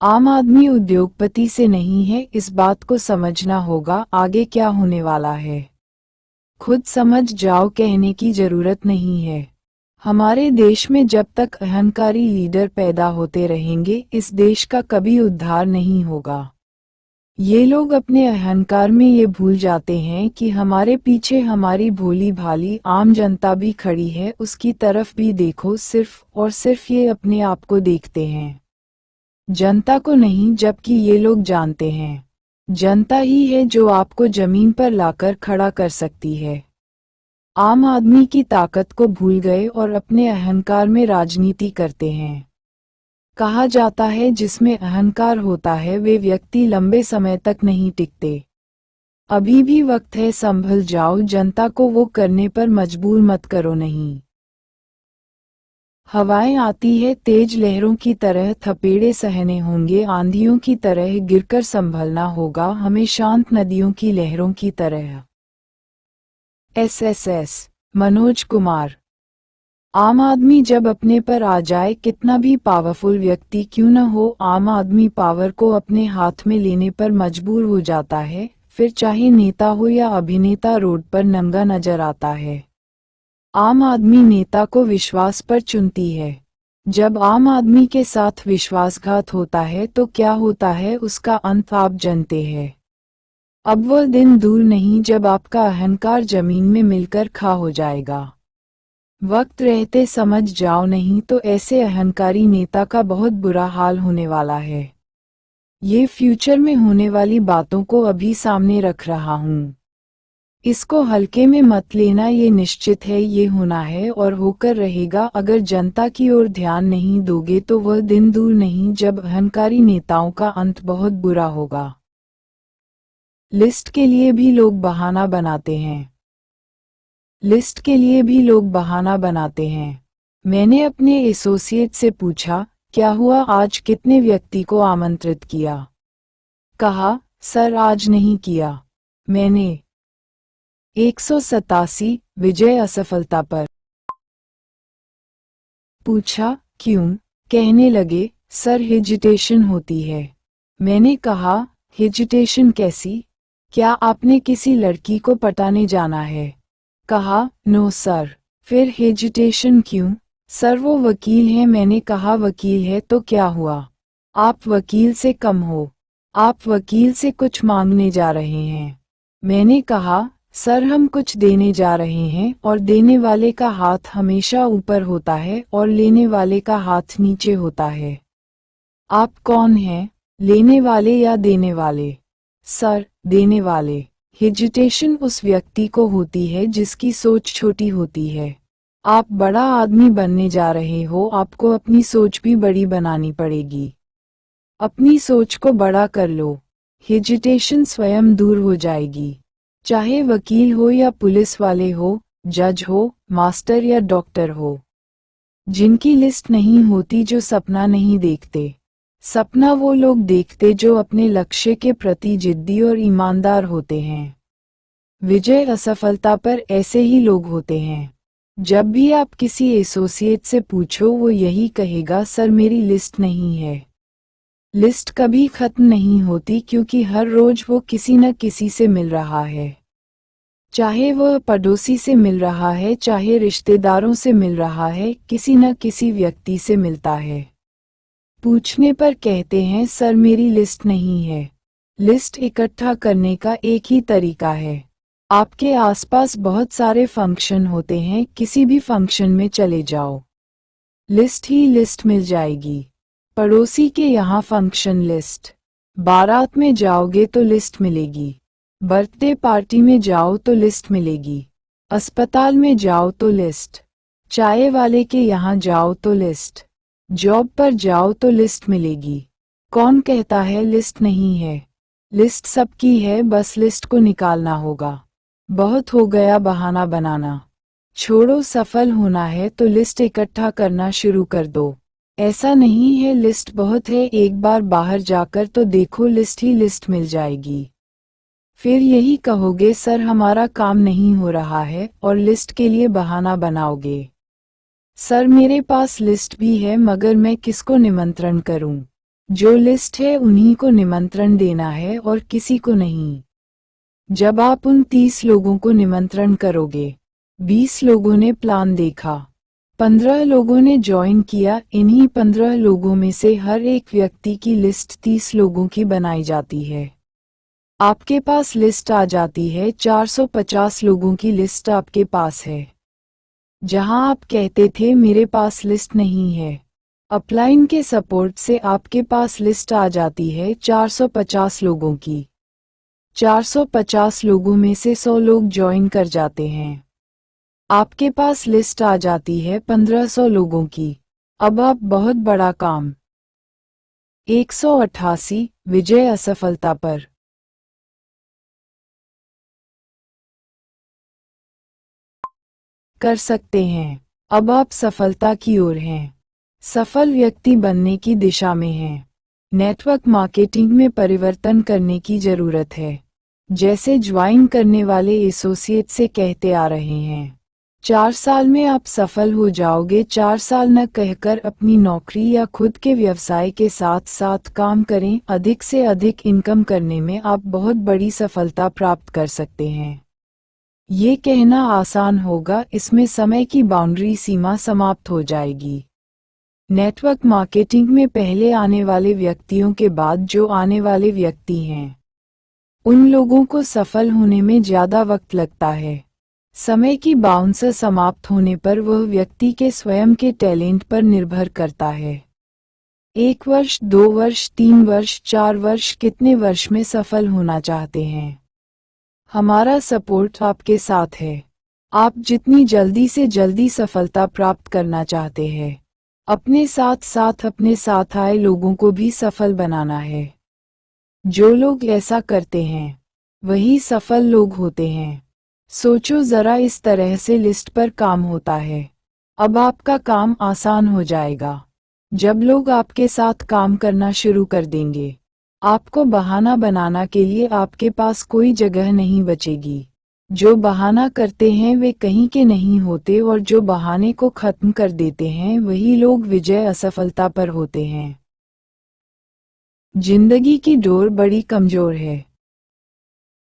आम आदमी उद्योगपति से नहीं है, इस बात को समझना होगा आगे क्या होने वाला है। खुद समझ जाओ, कहने की जरूरत नहीं है। हमारे देश में जब तक अहंकारी लीडर पैदा होते रहेंगे, इस देश का कभी उद्धार नहीं होगा। ये लोग अपने अहंकार में ये भूल जाते हैं कि हमारे पीछे हमारी भोली भाली आम जनता भी खड़ी है, उसकी तरफ भी देखो। सिर्फ और सिर्फ ये अपने आप को देखते हैं, जनता को नहीं, जबकि ये लोग जानते हैं जनता ही है जो आपको जमीन पर लाकर खड़ा कर सकती है। आम आदमी की ताकत को भूल गए और अपने अहंकार में राजनीति करते हैं। कहा जाता है जिसमें अहंकार होता है वे व्यक्ति लंबे समय तक नहीं टिकते। अभी भी वक्त है, संभल जाओ, जनता को वो करने पर मजबूर मत करो। नहीं, हवाएं आती है तेज लहरों की तरह, थपेड़े सहने होंगे आंधियों की तरह, गिरकर संभलना होगा हमें शांत नदियों की लहरों की तरह। एसएसएस मनोज कुमार। आम आदमी जब अपने पर आ जाए, कितना भी पावरफुल व्यक्ति क्यों न हो, आम आदमी पावर को अपने हाथ में लेने पर मजबूर हो जाता है। फिर चाहे नेता हो या अभिनेता, रोड पर नंगा नजर आता है। आम आदमी नेता को विश्वास पर चुनती है। जब आम आदमी के साथ विश्वासघात होता है तो क्या होता है, उसका अंत आप जानते हैं। अब वह दिन दूर नहीं जब आपका अहंकार जमीन में मिलकर खा हो जाएगा। वक्त रहते समझ जाओ, नहीं तो ऐसे अहंकारी नेता का बहुत बुरा हाल होने वाला है। ये फ्यूचर में होने वाली बातों को अभी सामने रख रहा हूँ। इसको हल्के में मत लेना, ये निश्चित है, ये होना है और होकर रहेगा। अगर जनता की ओर ध्यान नहीं दोगे तो वह दिन दूर नहीं जब अहंकारी नेताओं का अंत बहुत बुरा होगा। लिस्ट के लिए भी लोग बहाना बनाते हैं। लिस्ट के लिए भी लोग बहाना बनाते हैं। मैंने अपने एसोसिएट से पूछा, क्या हुआ आज, कितने व्यक्ति को आमंत्रित किया? कहा, सर आज नहीं किया। मैंने 187 विजय असफलता पर पूछा, क्यों? कहने लगे, सर हेजिटेशन होती है। मैंने कहा, हेजिटेशन कैसी? क्या आपने किसी लड़की को पटाने जाना है? कहा, नो सर। फिर हेजिटेशन क्यों? सर वो वकील है। मैंने कहा, वकील है तो क्या हुआ? आप वकील से कम हो। आप वकील से कुछ मांगने जा रहे हैं। मैंने कहा, सर हम कुछ देने जा रहे हैं और देने वाले का हाथ हमेशा ऊपर होता है और लेने वाले का हाथ नीचे होता है। आप कौन हैं, लेने वाले या देने वाले? सर, देने वाले। हेजिटेशन उस व्यक्ति को होती है जिसकी सोच छोटी होती है। आप बड़ा आदमी बनने जा रहे हो, आपको अपनी सोच भी बड़ी बनानी पड़ेगी। अपनी सोच को बड़ा कर लो, हेजिटेशन स्वयं दूर हो जाएगी। चाहे वकील हो या पुलिस वाले हो, जज हो, मास्टर या डॉक्टर हो। जिनकी लिस्ट नहीं होती, जो सपना नहीं देखते। सपना वो लोग देखते जो अपने लक्ष्य के प्रति जिद्दी और ईमानदार होते हैं। विजय असफलता पर ऐसे ही लोग होते हैं। जब भी आप किसी एसोसिएट से पूछो, वो यही कहेगा, सर मेरी लिस्ट नहीं है। लिस्ट कभी खत्म नहीं होती क्योंकि हर रोज वो किसी न किसी से मिल रहा है। चाहे वह पड़ोसी से मिल रहा है, चाहे रिश्तेदारों से मिल रहा है, किसी न किसी व्यक्ति से मिलता है। पूछने पर कहते हैं, सर मेरी लिस्ट नहीं है। लिस्ट इकट्ठा करने का एक ही तरीका है। आपके आसपास बहुत सारे फंक्शन होते हैं, किसी भी फंक्शन में चले जाओ, लिस्ट ही लिस्ट मिल जाएगी। पड़ोसी के यहाँ फंक्शन लिस्ट, बारात में जाओगे तो लिस्ट मिलेगी, बर्थडे पार्टी में जाओ तो लिस्ट मिलेगी, अस्पताल में जाओ तो लिस्ट, चाय वाले के यहाँ जाओ तो लिस्ट, जॉब पर जाओ तो लिस्ट मिलेगी। कौन कहता है लिस्ट नहीं है? लिस्ट सबकी है, बस लिस्ट को निकालना होगा। बहुत हो गया बहाना बनाना, छोड़ो। सफल होना है तो लिस्ट इकट्ठा करना शुरू कर दो। ऐसा नहीं है लिस्ट बहुत है, एक बार बाहर जाकर तो देखो, लिस्ट ही लिस्ट मिल जाएगी। फिर यही कहोगे, सर हमारा काम नहीं हो रहा है, और लिस्ट के लिए बहाना बनाओगे। सर मेरे पास लिस्ट भी है, मगर मैं किसको निमंत्रण करूं? जो लिस्ट है उन्हीं को निमंत्रण देना है और किसी को नहीं। जब आप उन 30 लोगों को निमंत्रण करोगे, 20 लोगों ने प्लान देखा, 15 लोगों ने ज्वाइन किया, इन्हीं 15 लोगों में से हर एक व्यक्ति की लिस्ट 30 लोगों की बनाई जाती है। आपके पास लिस्ट आ जाती है, 450 लोगों की लिस्ट आपके पास है। जहां आप कहते थे मेरे पास लिस्ट नहीं है, अपलाइन के सपोर्ट से आपके पास लिस्ट आ जाती है 450 लोगों की। 450 लोगों में से 100 लोग ज्वाइन कर जाते हैं। आपके पास लिस्ट आ जाती है 1500 लोगों की। अब आप बहुत बड़ा काम। 188 विजय असफलता पर। कर सकते हैं। अब आप सफलता की ओर हैं। सफल व्यक्ति बनने की दिशा में हैं। नेटवर्क मार्केटिंग में परिवर्तन करने की जरूरत है। जैसे ज्वाइन करने वाले एसोसिएट से कहते आ रहे हैं, 4 साल में आप सफल हो जाओगे। 4 साल न कहकर अपनी नौकरी या खुद के व्यवसाय के साथ साथ काम करें। अधिक से अधिक इनकम करने में आप बहुत बड़ी सफलता प्राप्त कर सकते हैं। ये कहना आसान होगा, इसमें समय की बाउंड्री सीमा समाप्त हो जाएगी। नेटवर्क मार्केटिंग में पहले आने वाले व्यक्तियों के बाद जो आने वाले व्यक्ति हैं, उन लोगों को सफल होने में ज़्यादा वक्त लगता है। समय की बाउंसर समाप्त होने पर वह व्यक्ति के स्वयं के टैलेंट पर निर्भर करता है। 1 वर्ष, 2 वर्ष, 3 वर्ष, 4 वर्ष, कितने वर्ष में सफल होना चाहते हैं? हमारा सपोर्ट आपके साथ है। आप जितनी जल्दी से जल्दी सफलता प्राप्त करना चाहते हैं, अपने साथ आए लोगों को भी सफल बनाना है। जो लोग ऐसा करते हैं, वही सफल लोग होते हैं। सोचो जरा, इस तरह से लिस्ट पर काम होता है। अब आपका काम आसान हो जाएगा। जब लोग आपके साथ काम करना शुरू कर देंगे, आपको बहाना बनाना के लिए आपके पास कोई जगह नहीं बचेगी। जो बहाना करते हैं वे कहीं के नहीं होते और जो बहाने को खत्म कर देते हैं वही लोग विजय असफलता पर होते हैं। जिंदगी की डोर बड़ी कमजोर है।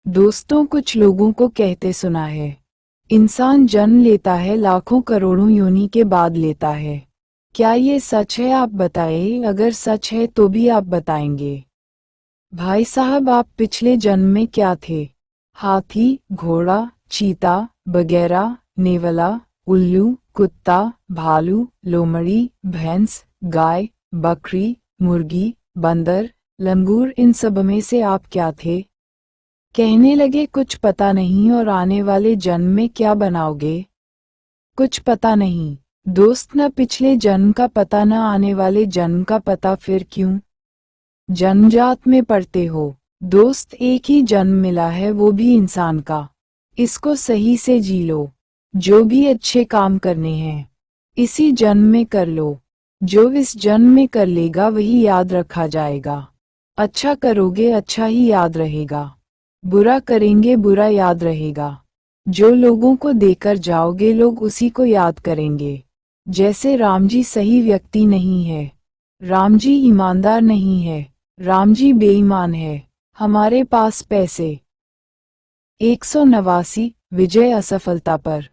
दोस्तों, कुछ लोगों को कहते सुना है, इंसान जन्म लेता है लाखों करोड़ों योनि के बाद लेता है। क्या ये सच है? आप बताएं। अगर सच है तो भी आप बताएंगे। भाई साहब, आप पिछले जन्म में क्या थे? हाथी, घोड़ा, चीता, बगैरा, नेवला, उल्लू, कुत्ता, भालू, लोमड़ी, भैंस, गाय, बकरी, मुर्गी, बंदर, लंगूर, इन सब में से आप क्या थे? कहने लगे कुछ पता नहीं। और आने वाले जन्म में क्या बनाओगे? कुछ पता नहीं। दोस्त, न पिछले जन्म का पता न आने वाले जन्म का पता, फिर क्यों जन्मजात में पढ़ते हो? दोस्त, एक ही जन्म मिला है, वो भी इंसान का। इसको सही से जी लो। जो भी अच्छे काम करने हैं, इसी जन्म में कर लो। जो इस जन्म में कर लेगा वही याद रखा जाएगा। अच्छा करोगे, अच्छा ही याद रहेगा। बुरा करेंगे, बुरा याद रहेगा। जो लोगों को देकर जाओगे, लोग उसी को याद करेंगे। जैसे राम जी सही व्यक्ति नहीं है, राम जी ईमानदार नहीं है, राम जी बेईमान है। हमारे पास पैसे। 189 विजय असफलता पर।